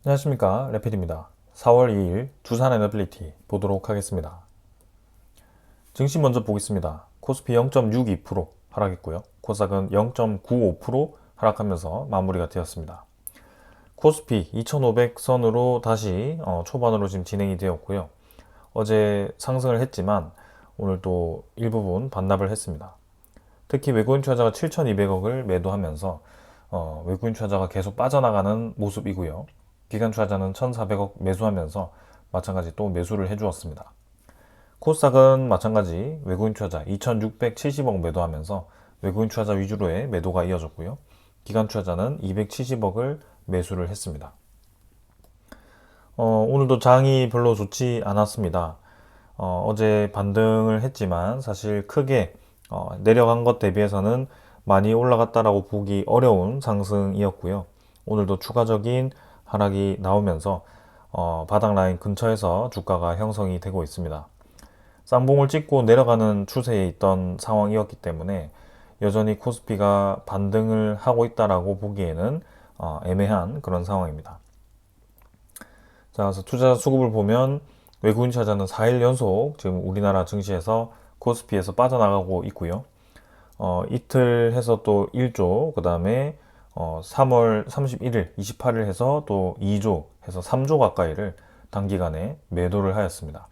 안녕하십니까, 레필입니다. 4월 2일 두산 에너빌리티 보도록 하겠습니다. 증시 먼저 보겠습니다. 코스피 0.62% 하락했고요. 코스닥은 0.95% 하락하면서 마무리가 되었습니다. 코스피 2500선으로 다시 초반으로 지금 진행이 되었고요. 어제 상승을 했지만 오늘 또 일부분 반납을 했습니다. 특히 외국인 투자자가 7,200억을 매도하면서 외국인 투자자가 계속 빠져나가는 모습이고요. 기관 투자자는 1,400억 매수하면서 마찬가지 또 매수를 해주었습니다. 코스닥은 마찬가지 외국인 투자자 2,670억 매도하면서 외국인 투자자 위주로의 매도가 이어졌고요. 기관 투자자는 270억을 매수를 했습니다. 오늘도 장이 별로 좋지 않았습니다. 어제 반등을 했지만 사실 크게 내려간 것 대비해서는 많이 올라갔다라고 보기 어려운 상승이었고요. 오늘도 추가적인 하락이 나오면서 바닥 라인 근처에서 주가가 형성이 되고 있습니다. 쌍봉을 찍고 내려가는 추세에 있던 상황이었기 때문에 여전히 코스피가 반등을 하고 있다라고 보기에는 애매한 그런 상황입니다. 자, 그래서 투자자 수급을 보면 외국인 투자자는 4일 연속 지금 우리나라 증시에서 코스피에서 빠져나가고 있고요. 이틀 해서 또 1조, 그 다음에 3월 31일, 28일 해서 또 2조 해서 3조 가까이를 단기간에 매도를 하였습니다.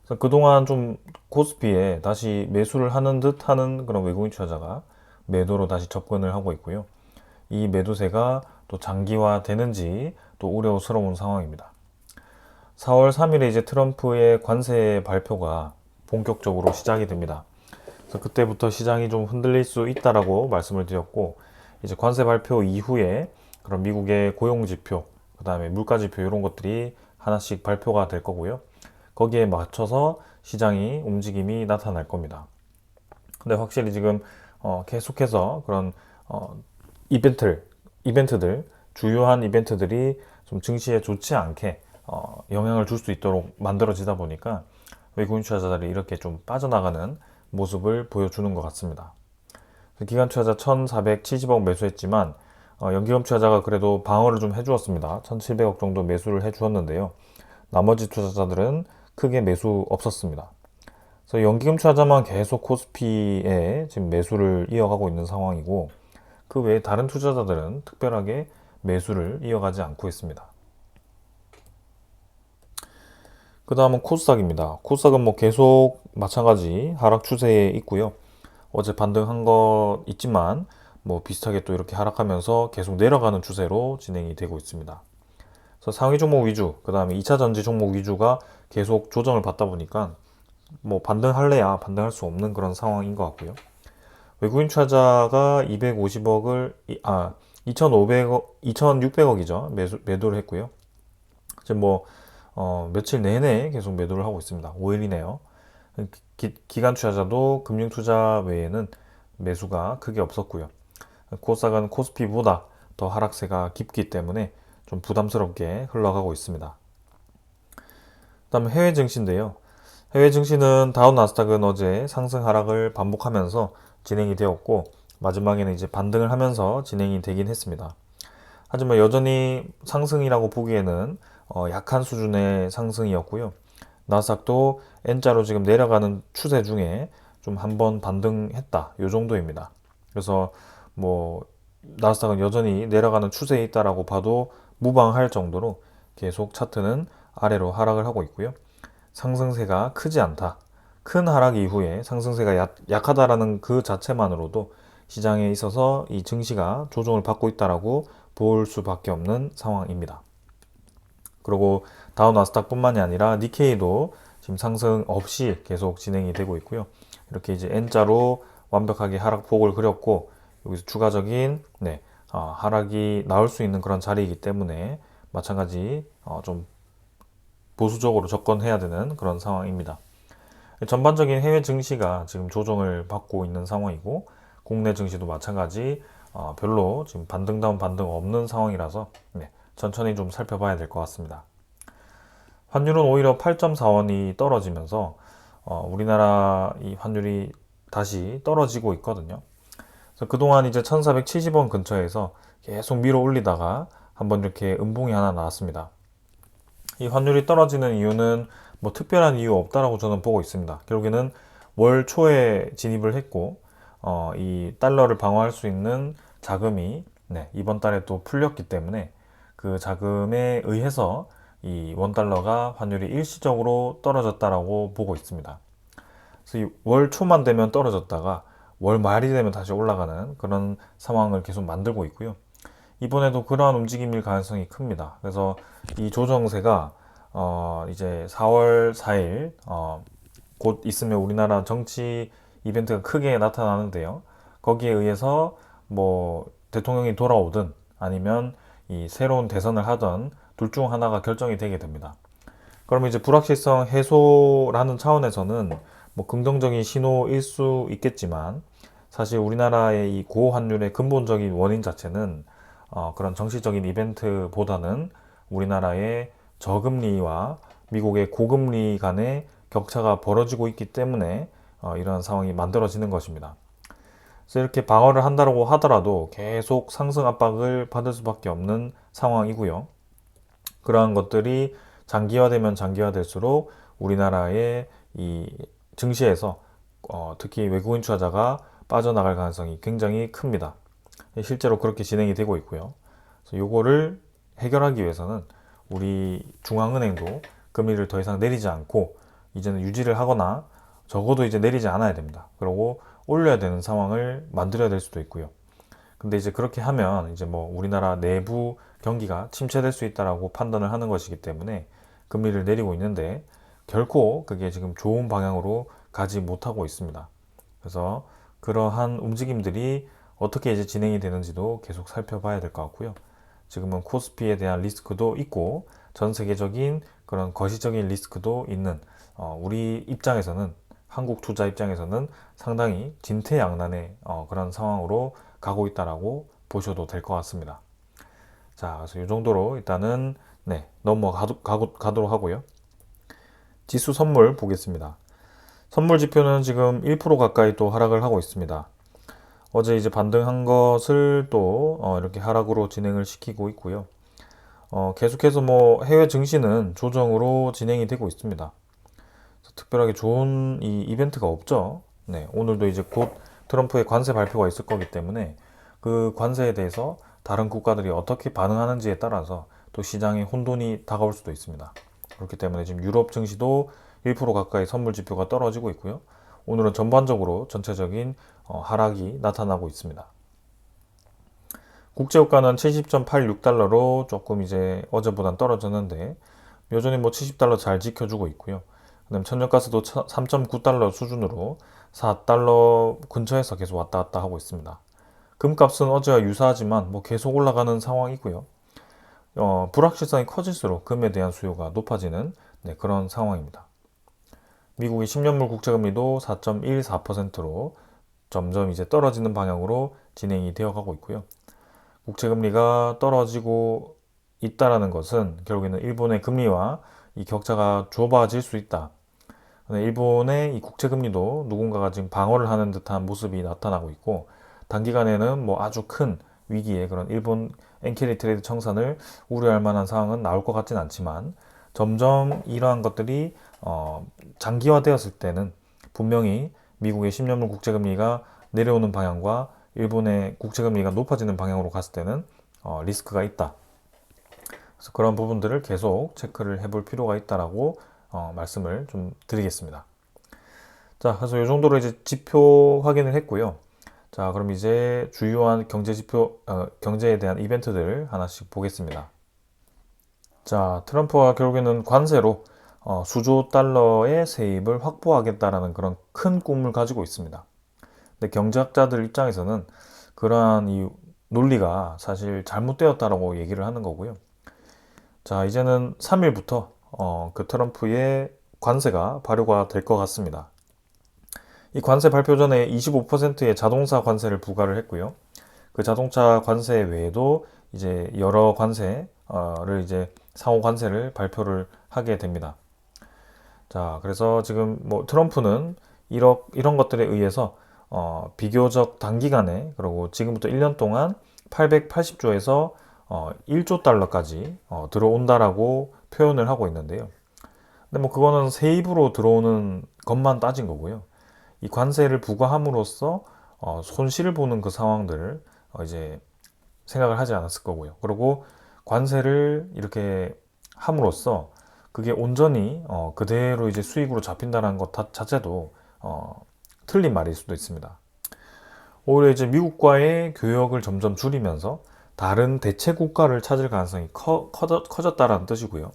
그래서 그동안 좀 코스피에 다시 매수를 하는 듯 하는 그런 외국인 투자자가 매도로 다시 접근을 하고 있고요. 이 매도세가 또 장기화 되는지 또 우려스러운 상황입니다. 4월 3일에 이제 트럼프의 관세 발표가 본격적으로 시작이 됩니다. 그래서 그때부터 시장이 좀 흔들릴 수 있다라고 말씀을 드렸고, 이제 관세 발표 이후에 그런 미국의 고용 지표, 그 다음에 물가 지표 이런 것들이 하나씩 발표가 될 거고요. 거기에 맞춰서 시장이 움직임이 나타날 겁니다. 근데 확실히 지금 계속해서 그런 이벤트들, 주요한 이벤트들이 좀 증시에 좋지 않게 영향을 줄 수 있도록 만들어지다 보니까 외국인 투자자들이 이렇게 좀 빠져나가는 모습을 보여주는 것 같습니다. 기관 투자자 1,470억 매수했지만 연기금 투자자가 그래도 방어를 좀 해주었습니다. 1,700억 정도 매수를 해주었는데요. 나머지 투자자들은 크게 매수 없었습니다. 그래서 연기금 투자자만 계속 코스피에 지금 매수를 이어가고 있는 상황이고, 그 외에 다른 투자자들은 특별하게 매수를 이어가지 않고 있습니다. 그 다음은 코스닥입니다. 코스닥은 뭐 계속 마찬가지 하락 추세에 있고요. 어제 반등한 거 있지만 뭐 비슷하게 또 이렇게 하락하면서 계속 내려가는 추세로 진행이 되고 있습니다. 그래서 상위 종목 위주, 그 다음에 2차 전지 종목 위주가 계속 조정을 받다 보니까 뭐 반등할래야 반등할 수 없는 그런 상황인 것 같고요. 외국인 투자자가 250억을 2,500억, 2,600억이죠. 매도를 했고요. 지금 뭐 며칠 내내 계속 매도를 하고 있습니다. 5일이네요. 기간 투자자도 금융 투자 외에는 매수가 크게 없었고요. 코스닥은 코스피보다 더 하락세가 깊기 때문에 좀 부담스럽게 흘러가고 있습니다. 그다음에 해외 증시인데요. 해외 증시는 다우 나스닥은 어제 상승 하락을 반복하면서 진행이 되었고, 마지막에는 이제 반등을 하면서 진행이 되긴 했습니다. 하지만 여전히 상승이라고 보기에는 약한 수준의 상승이었고요. 나스닥도 N자로 지금 내려가는 추세 중에 좀 한번 반등했다, 요 정도입니다. 그래서 뭐 나스닥은 여전히 내려가는 추세에 있다라고 봐도 무방할 정도로 계속 차트는 아래로 하락을 하고 있고요. 상승세가 크지 않다. 큰 하락 이후에 상승세가 약하다라는 그 자체만으로도 시장에 있어서 이 증시가 조정을 받고 있다라고 볼 수밖에 없는 상황입니다. 그리고 다우 나스닥뿐만이 아니라 니케이도 지금 상승 없이 계속 진행이 되고 있고요. 이렇게 이제 N자로 완벽하게 하락폭을 그렸고, 여기서 추가적인 하락이 나올 수 있는 그런 자리이기 때문에 마찬가지 좀 보수적으로 접근해야 되는 그런 상황입니다. 전반적인 해외 증시가 지금 조정을 받고 있는 상황이고, 국내 증시도 마찬가지 별로 지금 반등다운 반등 없는 상황이라서 천천히 좀 살펴봐야 될 것 같습니다. 환율은 오히려 8.4원이 떨어지면서 우리나라 이 환율이 다시 떨어지고 있거든요. 그래서 그동안 이제 1470원 근처에서 계속 밀어 올리다가 한번 이렇게 음봉이 하나 나왔습니다. 이 환율이 떨어지는 이유는 뭐 특별한 이유 없다라고 저는 보고 있습니다. 결국에는 월 초에 진입을 했고, 이 달러를 방어할 수 있는 자금이 이번 달에 또 풀렸기 때문에 그 자금에 의해서 이 원달러가 환율이 일시적으로 떨어졌다라고 보고 있습니다. 그래서 월 초만 되면 떨어졌다가 월 말이 되면 다시 올라가는 그런 상황을 계속 만들고 있고요. 이번에도 그러한 움직임일 가능성이 큽니다. 그래서 이 조정세가 이제 4월 4일 곧 있으면 우리나라 정치 이벤트가 크게 나타나는데요. 거기에 의해서 뭐 대통령이 돌아오든 아니면 이 새로운 대선을 하던 둘 중 하나가 결정이 되게 됩니다. 그러면 이제 불확실성 해소라는 차원에서는 뭐 긍정적인 신호일 수 있겠지만 사실 우리나라의 이 고환율의 근본적인 원인 자체는 그런 정치적인 이벤트보다는 우리나라의 저금리와 미국의 고금리 간의 격차가 벌어지고 있기 때문에 이러한 상황이 만들어지는 것입니다. 그래서 이렇게 방어를 한다고 하더라도 계속 상승 압박을 받을 수밖에 없는 상황이고요. 그러한 것들이 장기화되면 장기화될수록 우리나라의 이 증시에서 특히 외국인 투자자가 빠져나갈 가능성이 굉장히 큽니다. 실제로 그렇게 진행이 되고 있고요. 그래서 이거를 해결하기 위해서는 우리 중앙은행도 금리를 더 이상 내리지 않고 이제는 유지를 하거나 적어도 이제 내리지 않아야 됩니다. 그리고 올려야 되는 상황을 만들어야 될 수도 있고요. 근데 이제 그렇게 하면 이제 뭐 우리나라 내부 경기가 침체될 수 있다라고 판단을 하는 것이기 때문에 금리를 내리고 있는데 결코 그게 지금 좋은 방향으로 가지 못하고 있습니다. 그래서 그러한 움직임들이 어떻게 이제 진행이 되는지도 계속 살펴봐야 될 것 같고요. 지금은 코스피에 대한 리스크도 있고 전 세계적인 그런 거시적인 리스크도 있는 우리 입장에서는 한국 투자 입장에서는 상당히 진퇴양난의 그런 상황으로 가고 있다라고 보셔도 될 것 같습니다. 자, 그래서 이 정도로 일단은 넘어가도록 하고요. 지수 선물 보겠습니다. 선물 지표는 지금 1% 가까이 또 하락을 하고 있습니다. 어제 이제 반등한 것을 또 이렇게 하락으로 진행을 시키고 있고요. 계속해서 뭐 해외 증시는 조정으로 진행이 되고 있습니다. 특별하게 좋은 이 이벤트가 없죠. 네, 오늘도 이제 곧 트럼프의 관세 발표가 있을 거기 때문에 그 관세에 대해서 다른 국가들이 어떻게 반응하는지에 따라서 또 시장에 혼돈이 다가올 수도 있습니다. 그렇기 때문에 지금 유럽 증시도 1% 가까이 선물 지표가 떨어지고 있고요. 오늘은 전반적으로 전체적인 하락이 나타나고 있습니다. 국제유가는 70.86달러로 조금 이제 어제보단 떨어졌는데 여전히 뭐 70달러 잘 지켜주고 있고요. 그다음 천연가스도 3.9달러 수준으로 4달러 근처에서 계속 왔다 갔다 하고 있습니다. 금값은 어제와 유사하지만 뭐 계속 올라가는 상황이고요. 불확실성이 커질수록 금에 대한 수요가 높아지는 그런 상황입니다. 미국의 10년물 국채금리도 4.14%로 점점 이제 떨어지는 방향으로 진행이 되어 가고 있고요. 국채금리가 떨어지고 있다라는 것은 결국에는 일본의 금리와 이 격차가 좁아질 수 있다. 일본의 이 국채금리도 누군가가 지금 방어를 하는 듯한 모습이 나타나고 있고 단기간에는 뭐 아주 큰 위기에 그런 일본 엔케리 트레이드 청산을 우려할 만한 상황은 나올 것 같진 않지만 점점 이러한 것들이 장기화되었을 때는 분명히 미국의 10년물 국채금리가 내려오는 방향과 일본의 국채금리가 높아지는 방향으로 갔을 때는 리스크가 있다. 그래서 그런 부분들을 계속 체크를 해볼 필요가 있다라고 말씀을 좀 드리겠습니다. 자, 그래서 이 정도로 이제 지표 확인을 했고요. 자, 그럼 이제 주요한 경제 지표, 경제에 대한 이벤트들 하나씩 보겠습니다. 자, 트럼프가 결국에는 관세로 수조 달러의 세입을 확보하겠다라는 그런 큰 꿈을 가지고 있습니다. 근데 경제학자들 입장에서는 그러한 이 논리가 사실 잘못되었다라고 얘기를 하는 거고요. 자, 이제는 3일부터 그 트럼프의 관세가 발효가 될 것 같습니다. 이 관세 발표 전에 25%의 자동차 관세를 부과를 했고요. 그 자동차 관세 외에도 이제 여러 관세를 이제 상호 관세를 발표를 하게 됩니다. 자, 그래서 지금 뭐 트럼프는 이런 것들에 의해서 비교적 단기간에 그리고 지금부터 1년 동안 880조에서 1조 달러까지 들어온다라고 표현을 하고 있는데요. 근데 뭐 그거는 세입으로 들어오는 것만 따진 거고요. 이 관세를 부과함으로써 손실을 보는 그 상황들을 이제 생각을 하지 않았을 거고요. 그리고 관세를 이렇게 함으로써 그게 온전히 그대로 이제 수익으로 잡힌다는 것 자체도 틀린 말일 수도 있습니다. 오히려 이제 미국과의 교역을 점점 줄이면서 다른 대체 국가를 찾을 가능성이 커졌다라는 뜻이고요.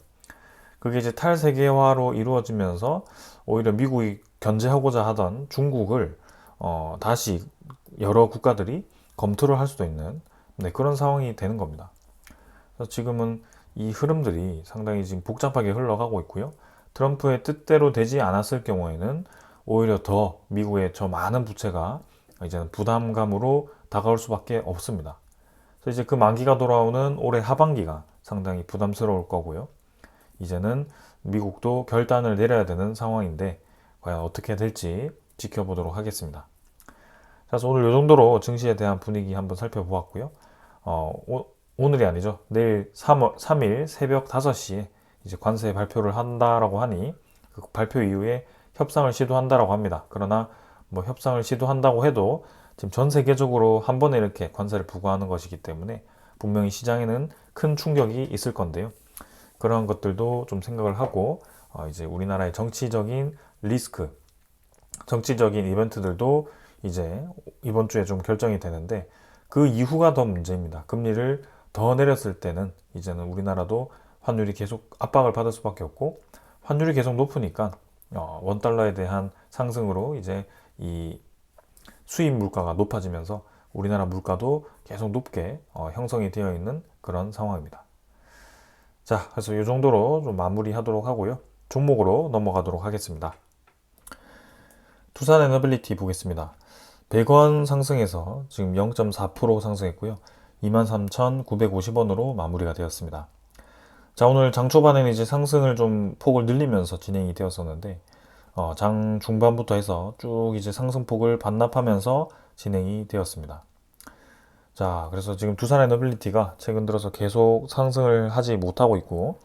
그게 이제 탈세계화로 이루어지면서 오히려 미국이 견제하고자 하던 중국을 다시 여러 국가들이 검토를 할 수도 있는 그런 상황이 되는 겁니다. 그래서 지금은 이 흐름들이 상당히 지금 복잡하게 흘러가고 있고요. 트럼프의 뜻대로 되지 않았을 경우에는 오히려 더 미국의 저 많은 부채가 이제는 부담감으로 다가올 수밖에 없습니다. 그래서 이제 그 만기가 돌아오는 올해 하반기가 상당히 부담스러울 거고요. 이제는 미국도 결단을 내려야 되는 상황인데 과연 어떻게 될지 지켜보도록 하겠습니다. 그래서 오늘 이 정도로 증시에 대한 분위기 한번 살펴보았고요. 오늘이 아니죠. 내일 3일 새벽 5시에 이제 관세 발표를 한다라고 하니 그 발표 이후에 협상을 시도한다라고 합니다. 그러나 뭐 협상을 시도한다고 해도 지금 전 세계적으로 한 번에 이렇게 관세를 부과하는 것이기 때문에 분명히 시장에는 큰 충격이 있을 건데요. 그런 것들도 좀 생각을 하고 이제 우리나라의 정치적인 리스크, 정치적인 이벤트들도 이제 이번 주에 좀 결정이 되는데 그 이후가 더 문제입니다. 금리를 더 내렸을 때는 이제는 우리나라도 환율이 계속 압박을 받을 수밖에 없고 환율이 계속 높으니까 원달러에 대한 상승으로 이제 이 수입 물가가 높아지면서 우리나라 물가도 계속 높게 형성이 되어 있는 그런 상황입니다. 자, 그래서 이 정도로 좀 마무리하도록 하고요. 종목으로 넘어가도록 하겠습니다. 두산에너빌리티 보겠습니다. 100원 상승해서 지금 0.4% 상승했고요. 23,950원으로 마무리가 되었습니다. 자, 오늘 장 초반에는 이제 상승을 좀 폭을 늘리면서 진행이 되었었는데 장 중반부터 해서 쭉 이제 상승폭을 반납하면서 진행이 되었습니다. 자, 그래서 지금 두산에너빌리티가 최근 들어서 계속 상승을 하지 못하고 있고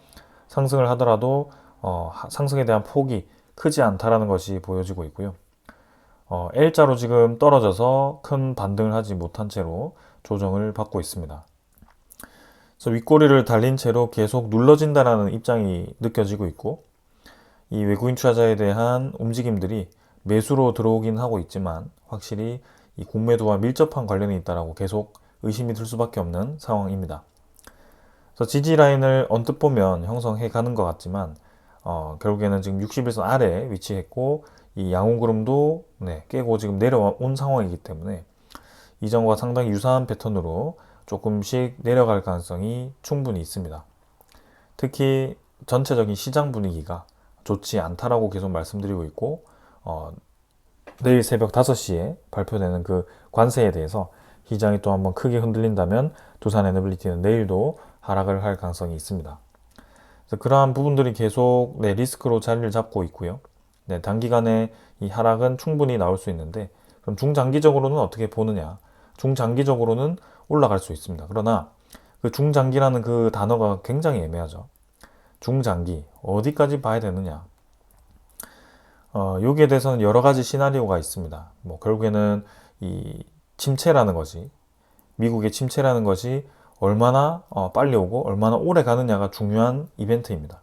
상승을 하더라도 상승에 대한 폭이 크지 않다라는 것이 보여지고 있고요. L자로 지금 떨어져서 큰 반등을 하지 못한 채로 조정을 받고 있습니다. 그래서 윗꼬리를 달린 채로 계속 눌러진다라는 입장이 느껴지고 있고 이 외국인 투자자에 대한 움직임들이 매수로 들어오긴 하고 있지만 확실히 이 공매도와 밀접한 관련이 있다라고 계속 의심이 들 수밖에 없는 상황입니다. 그래서 지지 라인을 언뜻 보면 형성해 가는 것 같지만 결국에는 지금 61선 아래에 위치했고 이 양호그룹도 깨고 지금 내려온 상황이기 때문에 이전과 상당히 유사한 패턴으로 조금씩 내려갈 가능성이 충분히 있습니다. 특히 전체적인 시장 분위기가 좋지 않다라고 계속 말씀드리고 있고 내일 새벽 5시에 발표되는 그 관세에 대해서 시장이 또 한번 크게 흔들린다면 두산에너빌리티는 내일도 하락을 할 가능성이 있습니다. 그래서 그러한 부분들이 계속 리스크로 자리를 잡고 있고요. 단기간에 이 하락은 충분히 나올 수 있는데 그럼 중장기적으로는 어떻게 보느냐? 중장기적으로는 올라갈 수 있습니다. 그러나 그 중장기라는 그 단어가 굉장히 애매하죠. 중장기 어디까지 봐야 되느냐? 여기에 대해서는 여러 가지 시나리오가 있습니다. 뭐 결국에는 이 침체라는 것이 미국의 침체라는 것이 얼마나 빨리 오고 얼마나 오래 가느냐가 중요한 이벤트입니다.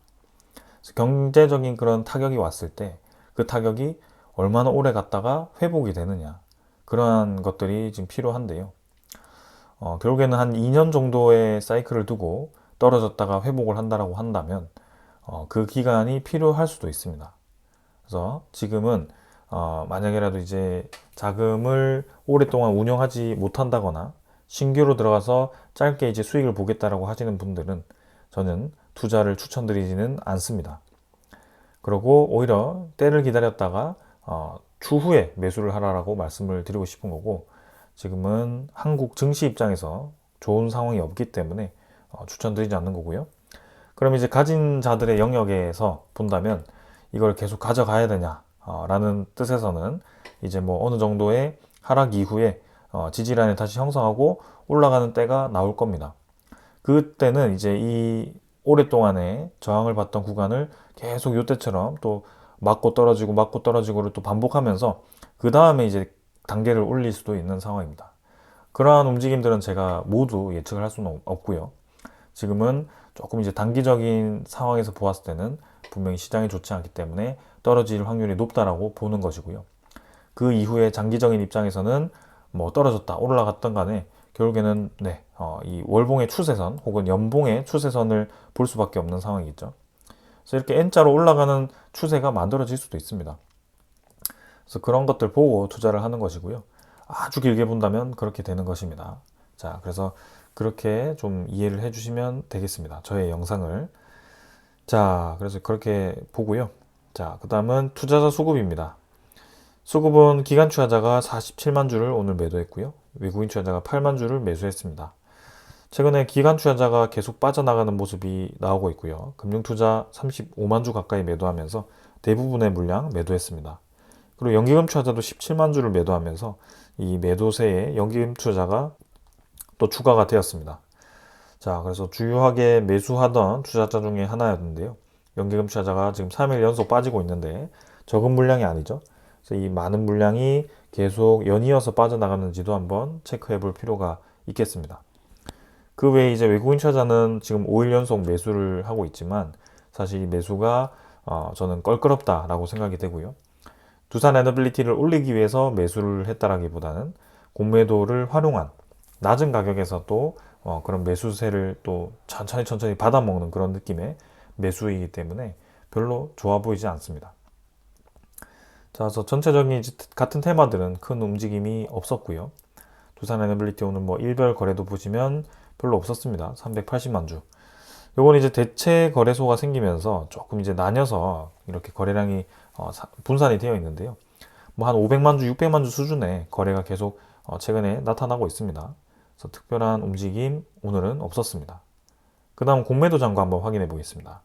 경제적인 그런 타격이 왔을 때 그 타격이 얼마나 오래 갔다가 회복이 되느냐 그러한 것들이 지금 필요한데요. 결국에는 한 2년 정도의 사이클을 두고 떨어졌다가 회복을 한다라고 한다면 그 기간이 필요할 수도 있습니다. 그래서 지금은 만약에라도 이제 자금을 오랫동안 운영하지 못한다거나 신규로 들어가서 짧게 이제 수익을 보겠다라고 하시는 분들은 저는 투자를 추천드리지는 않습니다. 그리고 오히려 때를 기다렸다가 추후에 매수를 하라고 말씀을 드리고 싶은 거고 지금은 한국 증시 입장에서 좋은 상황이 없기 때문에 추천드리지 않는 거고요. 그럼 이제 가진 자들의 영역에서 본다면 이걸 계속 가져가야 되냐 라는 뜻에서는 이제 뭐 어느 정도의 하락 이후에 지지라인을 다시 형성하고 올라가는 때가 나올 겁니다. 그때는 이제 이 오랫동안에 저항을 받던 구간을 계속 요때처럼 또 맞고 떨어지고를 또 반복하면서 그 다음에 이제 단계를 올릴 수도 있는 상황입니다. 그러한 움직임들은 제가 모두 예측을 할 수는 없고요. 지금은 조금 이제 단기적인 상황에서 보았을 때는 분명히 시장이 좋지 않기 때문에 떨어질 확률이 높다라고 보는 것이고요. 그 이후에 장기적인 입장에서는 뭐 떨어졌다 올라갔던 간에 결국에는 이 월봉의 추세선 혹은 연봉의 추세선을 볼 수밖에 없는 상황이겠죠. 그래서 이렇게 N자로 올라가는 추세가 만들어질 수도 있습니다. 그래서 그런 것들 보고 투자를 하는 것이고요. 아주 길게 본다면 그렇게 되는 것입니다. 자, 그래서 그렇게 좀 이해를 해주시면 되겠습니다. 저의 영상을. 자, 그래서 그렇게 보고요. 자, 그 다음은 투자자 수급입니다. 수급은 기관 투자자가 47만 주를 오늘 매도했고요. 외국인 투자자가 8만 주를 매수했습니다. 최근에 기관 투자자가 계속 빠져나가는 모습이 나오고 있고요. 금융투자 35만 주 가까이 매도하면서 대부분의 물량 매도했습니다. 그리고 연기금 투자자도 17만 주를 매도하면서 이 매도세에 연기금 투자자가 또 추가가 되었습니다. 자, 그래서 주요하게 매수하던 투자자 중에 하나였는데요. 연기금 투자자가 지금 3일 연속 빠지고 있는데 적은 물량이 아니죠. 그래서 이 많은 물량이 계속 연이어서 빠져나가는지도 한번 체크해 볼 필요가 있겠습니다. 그 외에 이제 외국인 투자자는 지금 5일 연속 매수를 하고 있지만 사실 이 매수가 저는 껄끄럽다라고 생각이 되고요. 두산 에너빌리티를 올리기 위해서 매수를 했다라기보다는 공매도를 활용한 낮은 가격에서 또 그런 매수세를 또 천천히 받아먹는 그런 느낌의 매수이기 때문에 별로 좋아 보이지 않습니다. 자, 그래서 전체적인 같은 테마들은 큰 움직임이 없었고요. 두산 에너빌리티 오늘 뭐 일별 거래도 보시면 별로 없었습니다. 380만 주. 요건 이제 대체 거래소가 생기면서 조금 이제 나뉘어서 이렇게 거래량이 분산이 되어 있는데요. 뭐 한 500만 주, 600만 주 수준의 거래가 계속 최근에 나타나고 있습니다. 그래서 특별한 움직임 오늘은 없었습니다. 그 다음 공매도 잔고 한번 확인해 보겠습니다.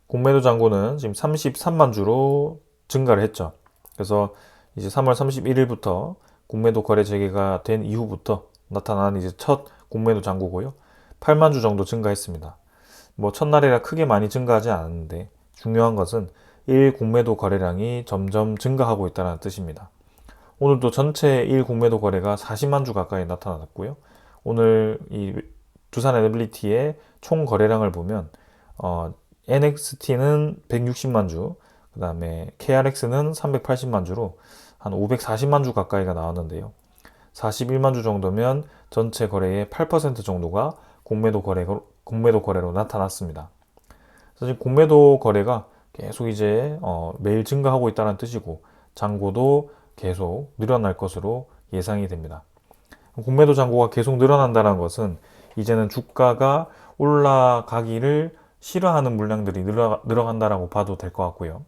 공매도 잔고는 지금 33만 주로 증가를 했죠. 그래서 이제 3월 31일부터 공매도 거래 재개가 된 이후부터 나타난 이제 첫 공매도 잔고고요. 8만 주 정도 증가했습니다. 뭐 첫날이라 크게 많이 증가하지 않았는데 중요한 것은 1 공매도 거래량이 점점 증가하고 있다는 뜻입니다. 오늘도 전체 1 공매도 거래가 40만 주 가까이 나타났고요. 오늘 이 두산 에너빌리티의 총 거래량을 보면 NXT는 160만 주, 그 다음에 KRX는 380만 주로 한 540만 주 가까이가 나왔는데요. 41만 주 정도면 전체 거래의 8% 정도가 공매도 거래로 나타났습니다. 사실 공매도 거래가 계속 이제 매일 증가하고 있다는 뜻이고 잔고도 계속 늘어날 것으로 예상이 됩니다. 공매도 잔고가 계속 늘어난다는 것은 이제는 주가가 올라가기를 싫어하는 물량들이 늘어간다라고 봐도 될 것 같고요.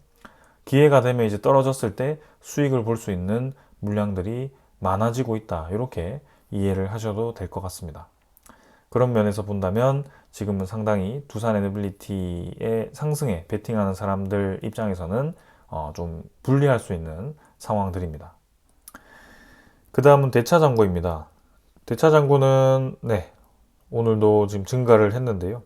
기회가 되면 이제 떨어졌을 때 수익을 볼 수 있는 물량들이 많아지고 있다. 이렇게 이해를 하셔도 될 것 같습니다. 그런 면에서 본다면 지금은 상당히 두산 에너빌리티의 상승에 베팅하는 사람들 입장에서는 좀 불리할 수 있는 상황들입니다. 그 다음은 대차장고입니다. 대차장고는 오늘도 지금 증가를 했는데요.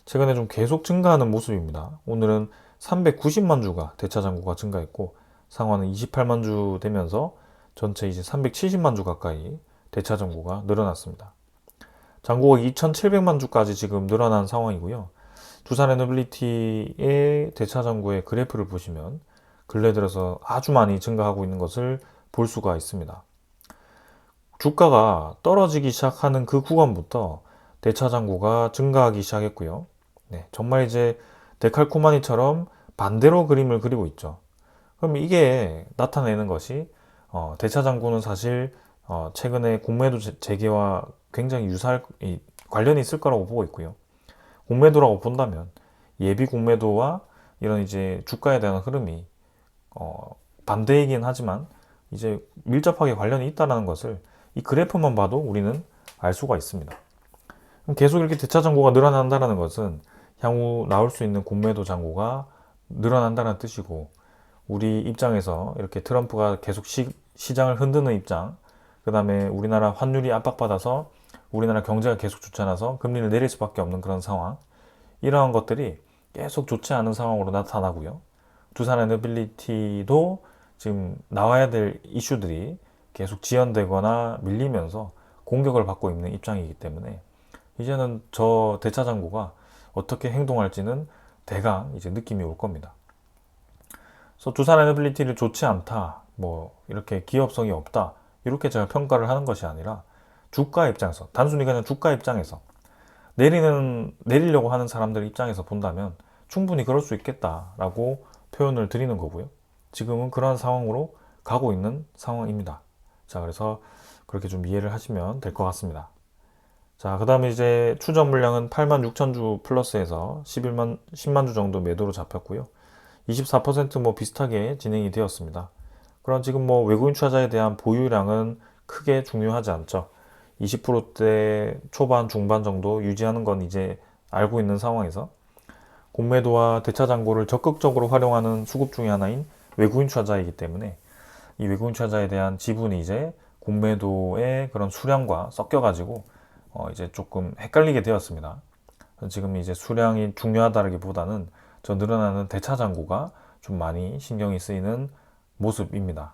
최근에 좀 계속 증가하는 모습입니다. 오늘은 390만 주가 대차장고가 증가했고 상환은 28만 주 되면서 전체 이제 370만 주 가까이 대차장고가 늘어났습니다. 잔고가 2,700만 주까지 지금 늘어난 상황이고요. 두산 에너빌리티의 대차장고의 그래프를 보시면 근래 들어서 아주 많이 증가하고 있는 것을 볼 수가 있습니다. 주가가 떨어지기 시작하는 그 구간부터 대차장고가 증가하기 시작했고요. 정말 이제 데칼코마니처럼 반대로 그림을 그리고 있죠. 그럼 이게 나타내는 것이 대차장고는 사실 최근에 공매도 재개와 굉장히 관련이 있을 거라고 보고 있고요. 공매도라고 본다면 예비 공매도와 이런 이제 주가에 대한 흐름이 반대이긴 하지만 이제 밀접하게 관련이 있다는 것을 이 그래프만 봐도 우리는 알 수가 있습니다. 그럼 계속 이렇게 대차장고가 늘어난다는 것은 향후 나올 수 있는 공매도 잔고가 늘어난다는 뜻이고 우리 입장에서 이렇게 트럼프가 계속 시장을 흔드는 입장, 그 다음에 우리나라 환율이 압박받아서 우리나라 경제가 계속 좋지 않아서 금리를 내릴 수밖에 없는 그런 상황. 이러한 것들이 계속 좋지 않은 상황으로 나타나고요. 두산 에너빌리티도 지금 나와야 될 이슈들이 계속 지연되거나 밀리면서 공격을 받고 있는 입장이기 때문에 이제는 저 대차장고가 어떻게 행동할지는 대강 이제 느낌이 올 겁니다. 그래서 두산 에너빌리티를 좋지 않다, 뭐 이렇게 기업성이 없다, 이렇게 제가 평가를 하는 것이 아니라 주가 입장에서, 단순히 그냥 주가 입장에서 내리려고 하는 사람들 입장에서 본다면 충분히 그럴 수 있겠다라고 표현을 드리는 거고요. 지금은 그러한 상황으로 가고 있는 상황입니다. 자, 그래서 그렇게 좀 이해를 하시면 될 것 같습니다. 자, 그 다음에 이제 추적 물량은 86,000주 플러스에서 10만 주 정도 매도로 잡혔고요. 24%뭐 비슷하게 진행이 되었습니다. 그럼 지금 뭐 외국인 투자자에 대한 보유량은 크게 중요하지 않죠. 20%대 초반, 중반 정도 유지하는 건 이제 알고 있는 상황에서 공매도와 대차장고를 적극적으로 활용하는 수급 중의 하나인 외국인 투자자이기 때문에 이 외국인 투자자에 대한 지분이 이제 공매도의 그런 수량과 섞여가지고 이제 조금 헷갈리게 되었습니다. 지금 이제 수량이 중요하다기보다는 저 늘어나는 대차장고가 좀 많이 신경이 쓰이는 모습입니다.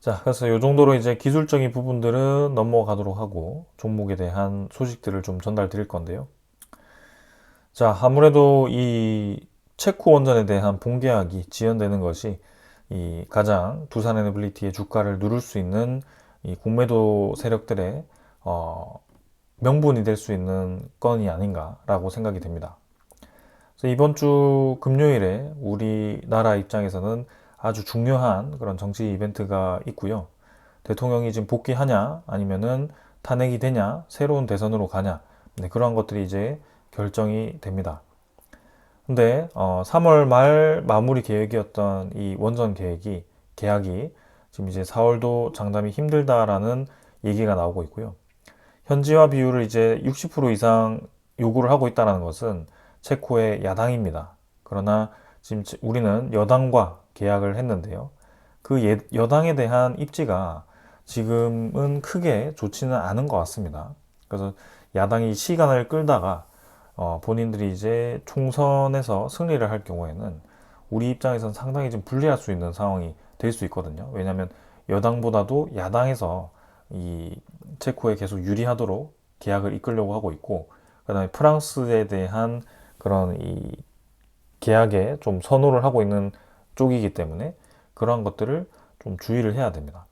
자, 그래서 이 정도로 이제 기술적인 부분들은 넘어가도록 하고 종목에 대한 소식들을 좀 전달 드릴 건데요. 자, 아무래도 이 체코 원전에 대한 본계약이 지연되는 것이 이 가장 두산 에너빌리티의 주가를 누를 수 있는 이 공매도 세력들의 명분이 될 수 있는 건이 아닌가라고 생각이 됩니다. 그래서 이번 주 금요일에 우리나라 입장에서는 아주 중요한 그런 정치 이벤트가 있고요. 대통령이 지금 복귀하냐, 아니면은 탄핵이 되냐, 새로운 대선으로 가냐, 네, 그러한 것들이 이제 결정이 됩니다. 근데 3월 말 마무리 계획이었던 이 원전 계약이 지금 이제 4월도 장담이 힘들다라는 얘기가 나오고 있고요. 현지화 비율을 이제 60% 이상 요구를 하고 있다는 것은 체코의 야당입니다. 그러나 지금 우리는 여당과 계약을 했는데요. 그 여당에 대한 입지가 지금은 크게 좋지는 않은 것 같습니다. 그래서 야당이 시간을 끌다가 본인들이 이제 총선에서 승리를 할 경우에는 우리 입장에서는 상당히 좀 불리할 수 있는 상황이 될 수 있거든요. 왜냐하면 여당보다도 야당에서 이 체코에 계속 유리하도록 계약을 이끌려고 하고 있고, 그다음에 프랑스에 대한 그런 이 계약에 좀 선호를 하고 있는 쪽이기 때문에 그러한 것들을 좀 주의를 해야 됩니다.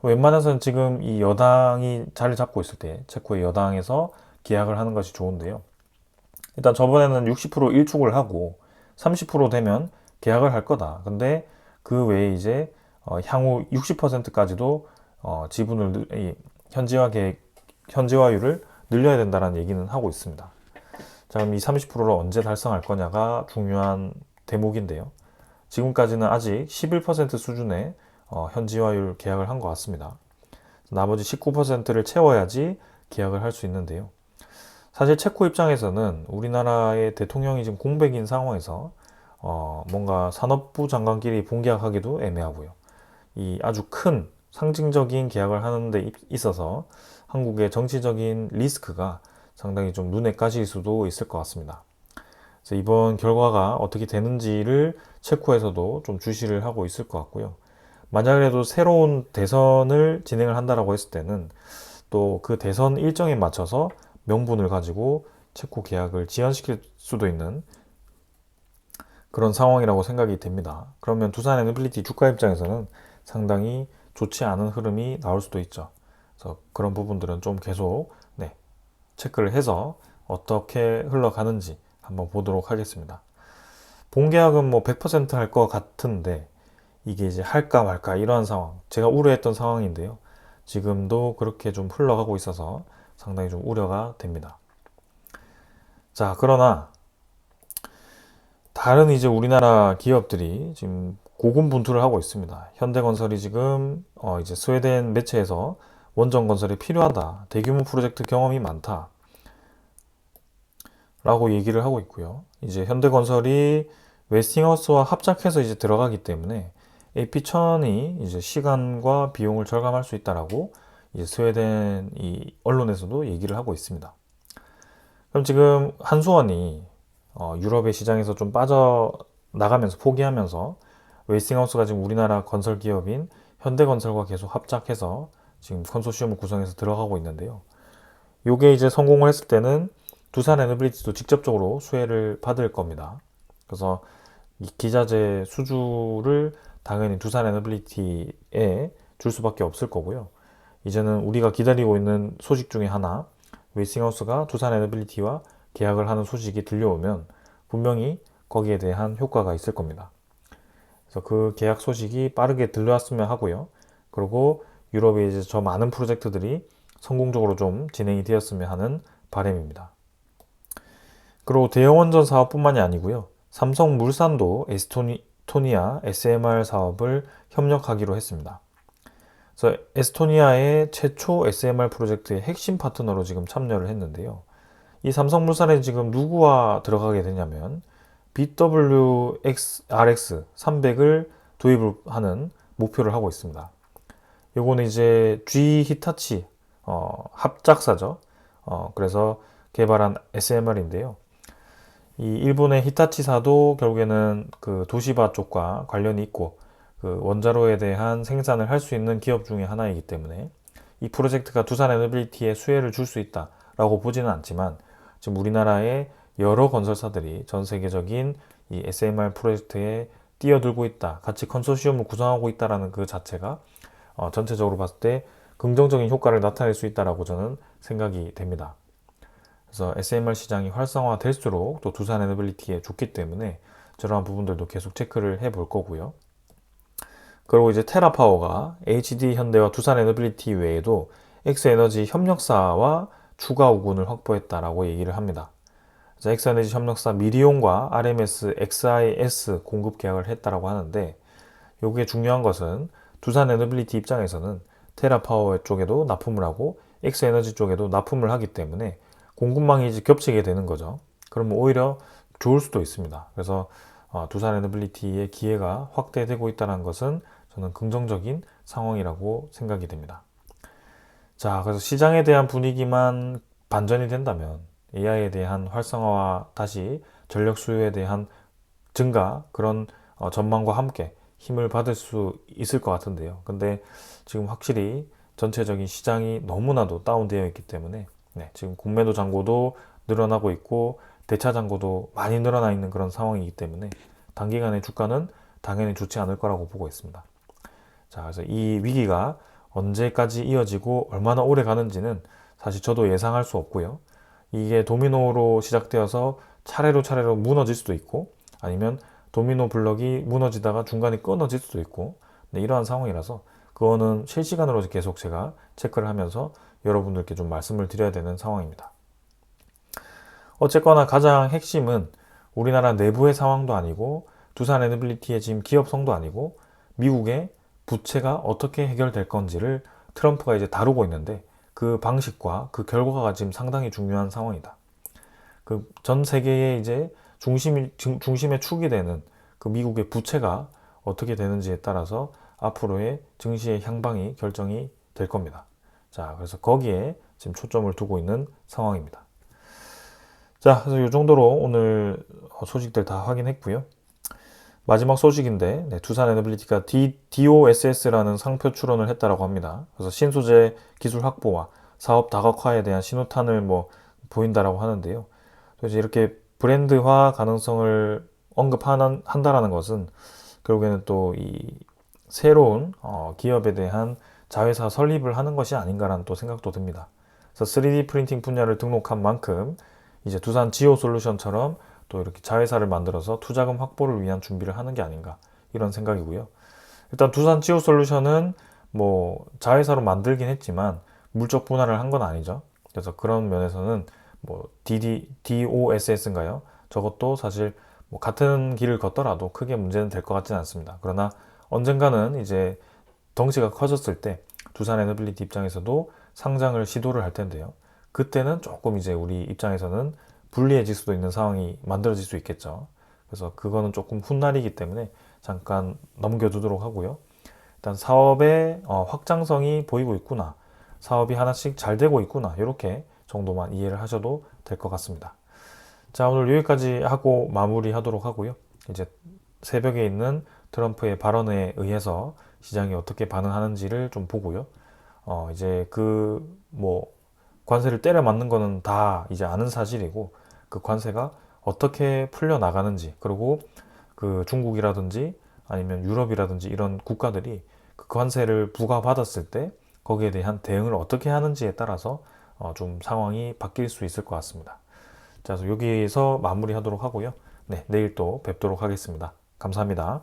웬만해서는 지금 이 여당이 자리 잡고 있을 때 체코의 여당에서 계약을 하는 것이 좋은데요. 일단 저번에는 60% 일축을 하고 30% 되면 계약을 할 거다. 근데 그 외에 이제 향후 60%까지도 지분을 현지화율을 늘려야 된다는 얘기는 하고 있습니다. 자, 그럼 이 30%를 언제 달성할 거냐가 중요한 대목인데요. 지금까지는 아직 11% 수준의 현지화율 계약을 한 것 같습니다. 나머지 19%를 채워야지 계약을 할 수 있는데요. 사실 체코 입장에서는 우리나라의 대통령이 지금 공백인 상황에서 뭔가 산업부 장관끼리 본계약하기도 애매하고요. 이 아주 큰 상징적인 계약을 하는 데 있어서 한국의 정치적인 리스크가 상당히 좀 눈에 까질 수도 있을 것 같습니다. 그래서 이번 결과가 어떻게 되는지를 체코에서도 좀 주시를 하고 있을 것 같고요. 만약에도 새로운 대선을 진행을 한다라고 했을 때는 또 그 대선 일정에 맞춰서 명분을 가지고 체코 계약을 지연시킬 수도 있는 그런 상황이라고 생각이 됩니다. 그러면 두산 에너빌리티 주가 입장에서는 상당히 좋지 않은 흐름이 나올 수도 있죠. 그래서 그런 부분들은 좀 계속 체크를 해서 어떻게 흘러가는지 한번 보도록 하겠습니다. 본계약은 뭐 100%할 것 같은데 이게 이제 할까 말까 이러한 상황, 제가 우려했던 상황인데요. 지금도 그렇게 좀 흘러가고 있어서 상당히 좀 우려가 됩니다. 자, 그러나 다른 이제 우리나라 기업들이 지금 고군분투를 하고 있습니다. 현대건설이 지금 이제 스웨덴 매체에서 원전 건설이 필요하다, 대규모 프로젝트 경험이 많다 라고 얘기를 하고 있고요. 이제 현대건설이 웨스팅하우스와 합작해서 이제 들어가기 때문에 AP1000이 이제 시간과 비용을 절감할 수 있다라고 이제 스웨덴 이 언론에서도 얘기를 하고 있습니다. 그럼 지금 한수원이 유럽의 시장에서 좀 빠져 나가면서 포기하면서 웨이스팅하우스가 지금 우리나라 건설 기업인 현대건설과 계속 합작해서 지금 컨소시엄을 구성해서 들어가고 있는데요. 요게 이제 성공을 했을 때는 두산 에너빌리티도 직접적으로 수혜를 받을 겁니다. 그래서 이 기자재 수주를 당연히 두산 에너빌리티에 줄 수밖에 없을 거고요. 이제는 우리가 기다리고 있는 소식 중에 하나, 웨이스팅하우스가 두산 에너빌리티와 계약을 하는 소식이 들려오면 분명히 거기에 대한 효과가 있을 겁니다. 그래서 그 계약 소식이 빠르게 들려왔으면 하고요. 그리고 유럽에 이제 저 많은 프로젝트들이 성공적으로 좀 진행이 되었으면 하는 바람입니다. 그리고 대형원전 사업뿐만이 아니고요. 삼성물산도 에스토니아 SMR 사업을 협력하기로 했습니다. 그래서 에스토니아의 최초 SMR 프로젝트의 핵심 파트너로 지금 참여를 했는데요. 이 삼성물산에 지금 누구와 들어가게 되냐면 BWRX 300을 도입을 하는 목표를 하고 있습니다. 요거는 이제 G 히타치 합작사죠. 그래서 개발한 SMR인데요. 이 일본의 히타치사도 결국에는 그 도시바 쪽과 관련이 있고 그 원자로에 대한 생산을 할 수 있는 기업 중에 하나이기 때문에 이 프로젝트가 두산 에너빌리티에 수혜를 줄 수 있다라고 보지는 않지만 지금 우리나라의 여러 건설사들이 전 세계적인 이 SMR 프로젝트에 뛰어들고 있다, 같이 컨소시엄을 구성하고 있다라는 그 자체가 전체적으로 봤을 때 긍정적인 효과를 나타낼 수 있다라고 저는 생각이 됩니다. 그래서 SMR 시장이 활성화될수록 또 두산 에너빌리티에 좋기 때문에 저러한 부분들도 계속 체크를 해볼 거고요. 그리고 이제 테라파워가 HD 현대와 두산 에너빌리티 외에도 엑스에너지 협력사와 추가 우군을 확보했다라고 얘기를 합니다. 그래서 엑스에너지 협력사 미리온과 RMS, XIS 공급 계약을 했다라고 하는데 요게 중요한 것은 두산 에너빌리티 입장에서는 테라파워 쪽에도 납품을 하고 엑스에너지 쪽에도 납품을 하기 때문에 공급망이 이제 겹치게 되는 거죠. 그러면 오히려 좋을 수도 있습니다. 그래서 두산 에너빌리티의 기회가 확대되고 있다는 것은 저는 긍정적인 상황이라고 생각이 됩니다. 자, 그래서 시장에 대한 분위기만 반전이 된다면 AI에 대한 활성화와 다시 전력 수요에 대한 증가 그런 전망과 함께 힘을 받을 수 있을 것 같은데요. 근데 지금 확실히 전체적인 시장이 너무나도 다운되어 있기 때문에 지금 공매도 잔고도 늘어나고 있고 대차 잔고도 많이 늘어나 있는 그런 상황이기 때문에 단기간에 주가는 당연히 좋지 않을 거라고 보고 있습니다. 자, 그래서 이 위기가 언제까지 이어지고 얼마나 오래 가는지는 사실 저도 예상할 수 없고요. 이게 도미노로 시작되어서 차례로 무너질 수도 있고 아니면 도미노 블럭이 무너지다가 중간에 끊어질 수도 있고 이러한 상황이라서 그거는 실시간으로 계속 제가 체크를 하면서 여러분들께 좀 말씀을 드려야 되는 상황입니다. 어쨌거나 가장 핵심은 우리나라 내부의 상황도 아니고 두산 에너빌리티의 지금 기업성도 아니고 미국의 부채가 어떻게 해결될 건지를 트럼프가 이제 다루고 있는데 그 방식과 그 결과가 지금 상당히 중요한 상황이다. 그 전 세계의 이제 중심의 축이 되는 그 미국의 부채가 어떻게 되는지에 따라서 앞으로의 증시의 향방이 결정이 될 겁니다. 자, 그래서 거기에 지금 초점을 두고 있는 상황입니다. 자, 그래서 이 정도로 오늘 소식들 다 확인했고요. 마지막 소식인데 두산 에너빌리티가 DOSS라는 상표 출원을 했다라고 합니다. 그래서 신소재 기술 확보와 사업 다각화에 대한 신호탄을 보인다라고 하는데요. 그래서 이렇게 브랜드화 가능성을 언급한다라는 것은 결국에는 또 이 새로운 기업에 대한 자회사 설립을 하는 것이 아닌가라는 또 생각도 듭니다. 그래서 3D 프린팅 분야를 등록한 만큼 이제 두산 지오 솔루션처럼 또 이렇게 자회사를 만들어서 투자금 확보를 위한 준비를 하는 게 아닌가 이런 생각이고요. 일단 두산 지오 솔루션은 자회사로 만들긴 했지만 물적 분할을 한 건 아니죠. 그래서 그런 면에서는 DOSS인가요? 저것도 사실 같은 길을 걷더라도 크게 문제는 될 것 같지는 않습니다. 그러나 언젠가는 이제 덩치가 커졌을 때 두산 에너빌리티 입장에서도 상장을 시도를 할 텐데요. 그때는 조금 이제 우리 입장에서는 불리해질 수도 있는 상황이 만들어질 수 있겠죠. 그래서 그거는 조금 훗날이기 때문에 잠깐 넘겨두도록 하고요. 일단 사업의 확장성이 보이고 있구나. 사업이 하나씩 잘 되고 있구나. 이렇게 정도만 이해를 하셔도 될 것 같습니다. 자, 오늘 여기까지 하고 마무리하도록 하고요. 이제 새벽에 있는 트럼프의 발언에 의해서 시장이 어떻게 반응하는지를 좀 보고요. 이제 관세를 때려 맞는 거는 다 이제 아는 사실이고, 그 관세가 어떻게 풀려 나가는지, 그리고 그 중국이라든지 아니면 유럽이라든지 이런 국가들이 그 관세를 부과받았을 때 거기에 대한 대응을 어떻게 하는지에 따라서 좀 상황이 바뀔 수 있을 것 같습니다. 자, 그래서 여기서 마무리하도록 하고요. 네, 내일 또 뵙도록 하겠습니다. 감사합니다.